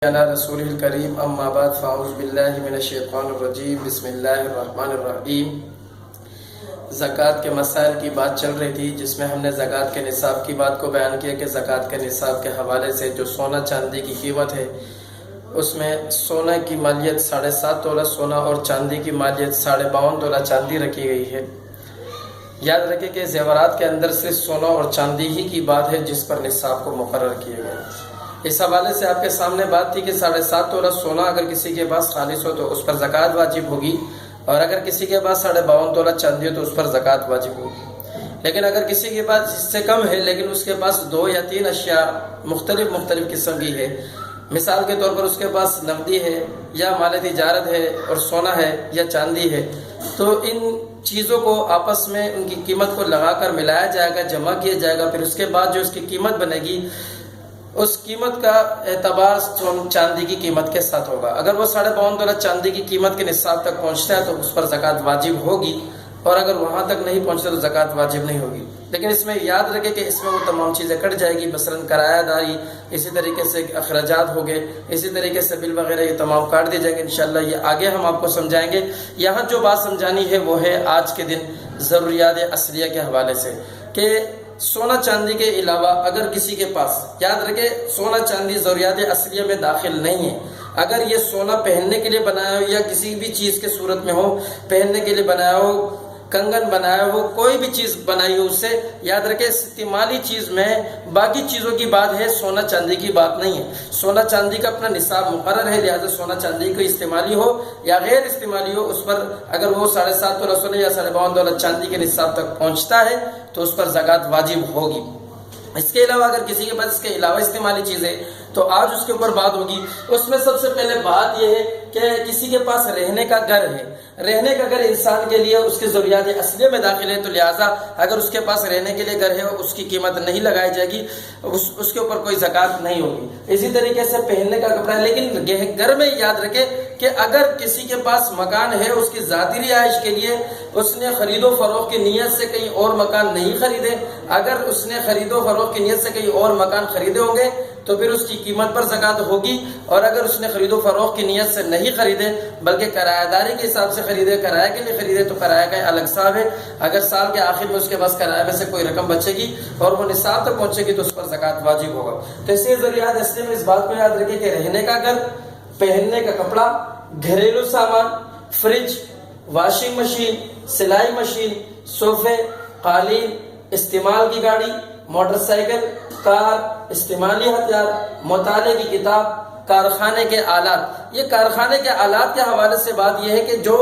علی رسول الکریم اما بعد فاعوذ باللہ من الشیطان الرجیم بسم اللہ الرحمن الرحیم۔ زکوٰۃ کے مسائل کی بات چل رہی تھی، جس میں ہم نے زکوٰۃ کے نصاب کی بات کو بیان کیا کہ زکوٰۃ کے نصاب کے حوالے سے جو سونا چاندی کی قیمت ہے، اس میں سونا کی مالیت 7.5 تولہ سونا اور چاندی کی مالیت 52.5 تولہ چاندی رکھی گئی ہے۔ یاد رکھیں کہ زیورات کے اندر صرف سونا اور چاندی ہی کی بات ہے جس پر نصاب کو مقرر کیا گیا۔ اس حوالے سے آپ کے سامنے بات تھی کہ 7.5 تولہ سونا اگر کسی کے پاس خالص ہو تو اس پر زکوٰۃ واجب ہوگی، اور اگر کسی کے پاس 52.5 تولہ چاندی ہو تو اس پر زکوٰۃ واجب ہوگی۔ لیکن اگر کسی کے پاس اس سے کم ہے لیکن اس کے پاس 2 یا 3 اشیاء مختلف قسم کی ہے، مثال کے طور پر اس کے پاس نقدی ہے یا مال تجارت ہے اور سونا ہے یا چاندی ہے، تو ان چیزوں کو آپس میں ان کی قیمت کو لگا کر ملایا جائے گا، جمع کیا جائے گا، پھر اس کے بعد جو اس کی قیمت بنے گی اس قیمت کا اعتبار چاندی کی قیمت کے ساتھ ہوگا۔ اگر وہ 52.5 تولہ چاندی کی قیمت کے نصاب تک پہنچتا ہے تو اس پر زکوٰۃ واجب ہوگی، اور اگر وہاں تک نہیں پہنچتا تو زکوٰۃ واجب نہیں ہوگی۔ لیکن اس میں یاد رکھیں کہ اس میں وہ تمام چیزیں کٹ جائے گی، مثلاً کرایہ داری، اسی طریقے سے اخراجات ہو گئے، اسی طریقے سے بل وغیرہ یہ تمام کاٹ دیے جائیں گے۔ انشاءاللہ یہ آگے ہم آپ کو سمجھائیں گے۔ یہاں جو بات سمجھانی ہے وہ ہے آج کے دن ضروریات اصلیہ کے حوالے سے، کہ سونا چاندی کے علاوہ اگر کسی کے پاس، یاد رکھے سونا چاندی ضروریات اصلیہ میں داخل نہیں ہے۔ اگر یہ سونا پہننے کے لیے بنایا ہو یا کسی بھی چیز کے صورت میں ہو، پہننے کے لیے بنایا ہو، کنگن بنایا ہو، کوئی بھی چیز بنائی ہو، اس سے یاد رکھے استعمالی چیز میں باقی چیزوں کی بات ہے، سونا چاندی کی بات نہیں ہے۔ سونا چاندی کا اپنا نصاب مقرر ہے، لہذا سونا چاندی کو استعمالی ہو یا غیر استعمالی ہو، اس پر اگر وہ 7.5 تولہ سونا یا 52.5 تولہ چاندی کے نصاب تک پہنچتا ہے تو اس پر زکوٰۃ واجب ہوگی۔ اس کے علاوہ اگر کسی کے پاس اس کے علاوہ استعمالی چیز ہے تو آج اس کے اوپر بات ہوگی۔ اس میں سب سے پہلے بات یہ ہے کہ کسی کے پاس رہنے کا گھر ہے، رہنے کا گھر انسان کے لیے اس کے ضروریات اصلیہ میں داخل ہے، تو لہٰذا اگر اس کے پاس رہنے کے لیے گھر ہے اس کی قیمت نہیں لگائی جائے گی، اس کے اوپر کوئی زکوٰۃ نہیں ہوگی۔ اسی طریقے سے پہننے کا کپڑا ہے، لیکن گھر میں یاد رکھے کہ اگر کسی کے پاس مکان ہے اس کی ذاتی رہائش کے لیے، اس نے خرید و فروخت کی نیت سے کہیں اور مکان نہیں خریدے، اگر اس نے خرید و فروخت کی نیت سے کہیں اور مکان خریدے ہوں گے تو پھر اس کی قیمت پر زکوٰۃ ہوگی، اور اگر اس نے خرید و فروخت کی نیت سے نہیں خریدے بلکہ کرایہ داری کے حساب سے خریدے، کرایہ کے لیے خریدے، تو کرایہ کا الگ حساب ہے۔ اگر سال کے آخر میں اس کے پاس کرایہ میں سے کوئی رقم بچے گی اور وہ نصاب تک پہنچے گی تو اس پر زکوٰۃ واجب ہوگا۔ تو اس ضروریات اصلی میں اس بات کو یاد رکھیں کہ رہنے کا گھر، پہننے کا کپڑا، گھریلو سامان، فریج، واشنگ مشین، سلائی مشین، صوفے، قالین، استعمال کی گاڑی، موٹر سائیکل، کار، استعمالی ہتھیار، مطالعے کی کتاب، کارخانے کے آلات۔ یہ کارخانے کے آلات کے حوالے سے بات یہ ہے کہ جو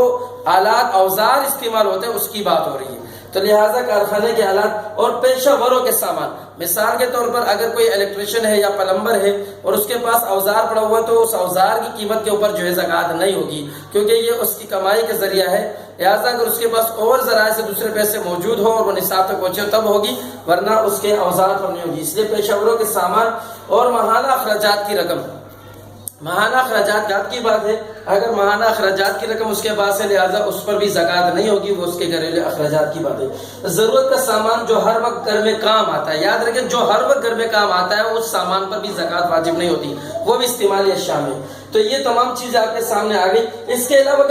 آلات اوزار استعمال ہوتے ہیں اس کی بات ہو رہی ہے، تو لہٰذا کارخانے کے آلات اور پیشہ وروں کے سامان۔ مثال کے طور پر اگر کوئی الیکٹریشین ہے یا پلمبر ہے اور اس کے پاس اوزار پڑا ہوا تو اس اوزار کی قیمت کے اوپر جو ہے زکوٰۃ نہیں ہوگی، کیونکہ یہ اس کی کمائی کا ذریعہ ہے۔ لہٰذا اگر اس کے پاس اور ذرائع سے دوسرے پیسے موجود ہو اور وہ نصاب تک پہنچے تب ہوگی، ورنہ اس کے اوزار پر نہیں ہوگی۔ اس لیے پیشہ وروں کے سامان اور ماہانہ اخراجات کی رقم، ماہانہ اخراجات کی بات ہے، اگر ماہانہ اخراجات کی رقم اس کے پاس ہے لہٰذا اس پر بھی زکوٰۃ نہیں ہوگی، وہ اس کے گھریلو اخراجات کی بات ہے۔ ضرورت کا سامان جو ہر وقت گھر میں کام آتا ہے، یاد رکھیں جو ہر وقت گھر میں کام آتا ہے اس سامان پر بھی زکوٰۃ واجب نہیں ہوتی، وہ بھی استعمالی اشیاء میں۔ تو یہ تمام چیزیں آپ کے سامنے آ گئی۔ اس کے علاوہ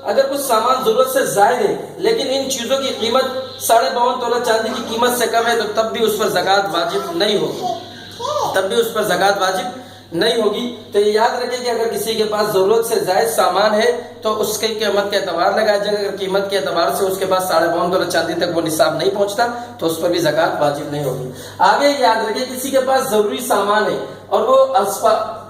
اگر کچھ سامان ضرورت سے زائد ہے لیکن ان چیزوں کی قیمت 52.5 تولہ چاندی کی قیمت سے کم ہے تو تب بھی اس پر زکوٰۃ واجب نہیں ہوگی، تو یہ یاد رکھیں کہ اگر کسی کے پاس ضرورت سے زائد سامان ہے تو اس کی قیمت کے اعتبار لگایا جائے گا۔ اگر قیمت کے اعتبار سے اس کے پاس 52.5 تولہ چاندی تک وہ نصاب نہیں پہنچتا تو اس پر بھی زکوٰۃ واجب نہیں ہوگی۔ آگے یاد رکھیں کسی کے پاس ضروری سامان ہے اور وہ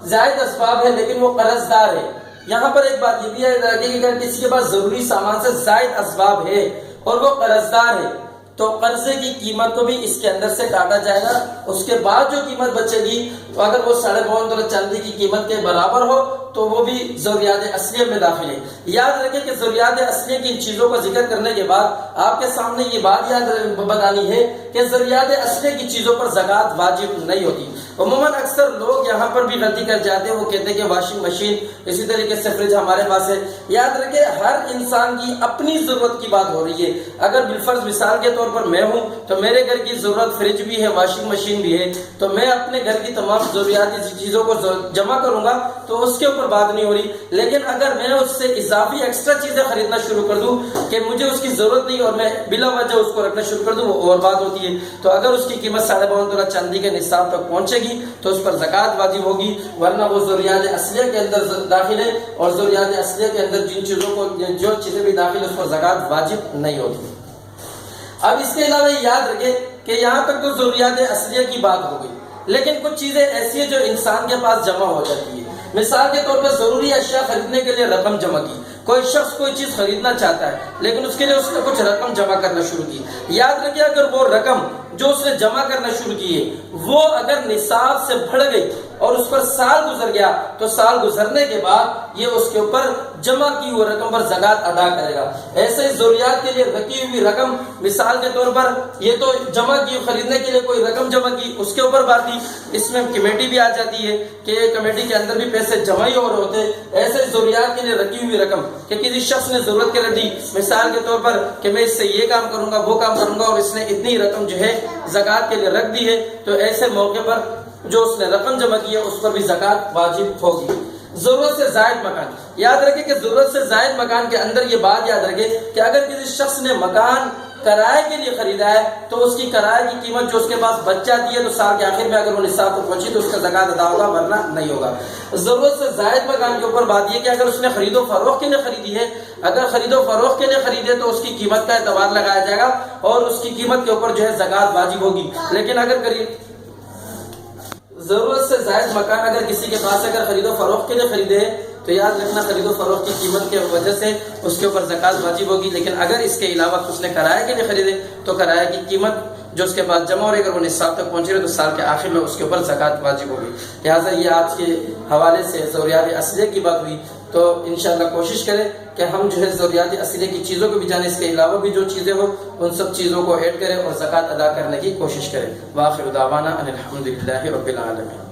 زائد اسباب ہے لیکن وہ قرض دار ہے۔ یہاں پر ایک بات یہ بھی یاد رکھیں کہ اگر کسی کے پاس ضروری سامان سے زائد اسباب ہے اور وہ قرض دار ہے تو قرضے کی قیمت کو بھی اس کے اندر سے کاٹا جائے گا، اس کے بعد جو قیمت بچے گی تو اگر وہ 52.5 تولہ چاندی کی قیمت کے برابر ہو تو وہ بھی ضروریات اصلیہ میں داخل ہے۔ یاد رکھیں کہ ضروریات اصلیہ کی ان چیزوں کا ذکر کرنے کے بعد آپ کے سامنے یہ بات یاد بتانی ہے کہ ضروریات اصلیہ کی چیزوں پر زکوٰۃ واجب نہیں ہوتی۔ عموماً اکثر لوگ یہاں پر بھی غلطی کر جاتے ہیں، وہ کہتے ہیں کہ واشنگ مشین، اسی طریقے سے فریج ہمارے پاس ہے۔ یاد رکھیں ہر انسان کی اپنی ضرورت کی بات ہو رہی ہے۔ اگر بالفرض مثال کے طور پر میں ہوں تو میرے گھر کی ضرورت فریج بھی ہے، واشنگ مشین بھی ہے، تو میں اپنے گھر کی تمام ضروریاتی چیزوں کو جمع کروں گا تو اس کے اوپر بات نہیں ہو رہی۔ لیکن اگر میں اس سے اضافی ایکسٹرا چیزیں خریدنا شروع کر دوں کہ مجھے اس کی ضرورت نہیں اور میں بلا وجہ اس کو رکھنا شروع کر دوں، وہ اور بات ہوتی ہے۔ تو اگر اس کی قیمت 52.5 تولہ چاندی کے نصاب تک پہنچے گی تو اس پر زکوٰۃ واجب ہوگی، ورنہ وہ ضروریات اصلیہ کے اندر داخل ہے، اور ضروریات اصلیہ کے اندر جو چیزیں بھی داخل ہے اس پر زکوٰۃ واجب نہیں ہوتی۔ اب اس کے علاوہ یاد رکھیں کہ یہاں تک تو ضروریات اصلیہ کی بات ہو گئی، لیکن کچھ چیزیں ایسی ہیں جو انسان کے پاس جمع ہو جاتی ہے۔ مثال کے طور پر ضروری اشیاء خریدنے کے لیے رقم جمع کی، کوئی شخص کوئی چیز خریدنا چاہتا ہے لیکن اس کے لیے اس نے کچھ رقم جمع کرنا شروع کی۔ یاد رکھیے اگر وہ رقم جو اس نے جمع کرنا شروع کی ہے وہ اگر نصاب سے بڑھ گئی اور اس پر سال گزر گیا تو سال گزرنے کے بعد یہ اس کے اوپر جمع کی ہوئی رقم پر زکوٰۃ ادا کرے گا۔ ایسے ہی ضروریات کے لیے رکھی ہوئی رقم، مثال کے طور پر یہ تو جمع کی، خریدنے کے لیے کوئی رقم جمع کی، اس کے اوپر بات تھی، اس میں کمیٹی بھی آ جاتی ہے کہ کمیٹی کے اندر بھی پیسے جمع ہی اور ہوتے۔ ایسے ضروریات کے لیے رکھی ہوئی رقم کہ کسی شخص نے ضرورت کے لیے دی، مثال کے طور پر کہ میں اس سے یہ کام کروں گا وہ کام کروں گا اور اس نے اتنی رقم جو ہے زکوٰۃ کے لیے رکھ دی ہے، تو ایسے موقع پر جو اس نے رقم جمع کی ہے اس پر بھی زکوٰۃ واجب ہوگی۔ ضرورت سے زائد مکان، یاد رکھیں کہ ضرورت سے زائد مکان کے اندر یہ بات یاد رکھیں کہ اگر کسی شخص نے مکان کرائے کے لیے خریدا ہے تو اس کی کرائے کی قیمت جو اس کے پاس بچ جاتی ہے تو سال کے آخر میں اگر وہ نصاب کو پہنچی تو اس کا زکوٰۃ ادا ہوگا، ورنہ نہیں ہوگا۔ ضرورت سے زائد مکان کے اوپر بات یہ کہ اگر اس نے خرید و فروخت کے لیے خریدی ہے، اگر خرید و فروخت کے لیے خریدے تو اس کی قیمت کا اعتبار لگایا جائے گا اور اس کی قیمت کے اوپر جو ہے زکوٰۃ واجب ہوگی۔ لیکن اگر ضرورت سے زائد مکان اگر کسی کے پاس اگر خرید و فروخت کے لیے خریدے تو یاد رکھنا خرید و فروخت کی قیمت کی وجہ سے اس کے اوپر زکوٰۃ واجب ہوگی۔ لیکن اگر اس کے علاوہ اس نے کرائے کے لیے خریدے تو کرائے کی قیمت جو اس کے پاس جمع ہو رہی ہے اگر وہ نصاب تک پہنچ رہے تو سال کے آخر میں اس کے اوپر زکوٰۃ واجب ہوگی۔ لہٰذا یہ آج کے حوالے سے ضروریات اصلیہ کی بات ہوئی، تو انشاءاللہ کوشش کریں کہ ہم جو ہے ضروریات اصلیہ کی چیزوں کو بھی جانیں، اس کے علاوہ بھی جو چیزیں ہو ان سب چیزوں کو ایڈ کریں اور زکوٰۃ ادا کرنے کی کوشش کریں۔ وآخر دعوانا ان الحمد للہ رب العالمین۔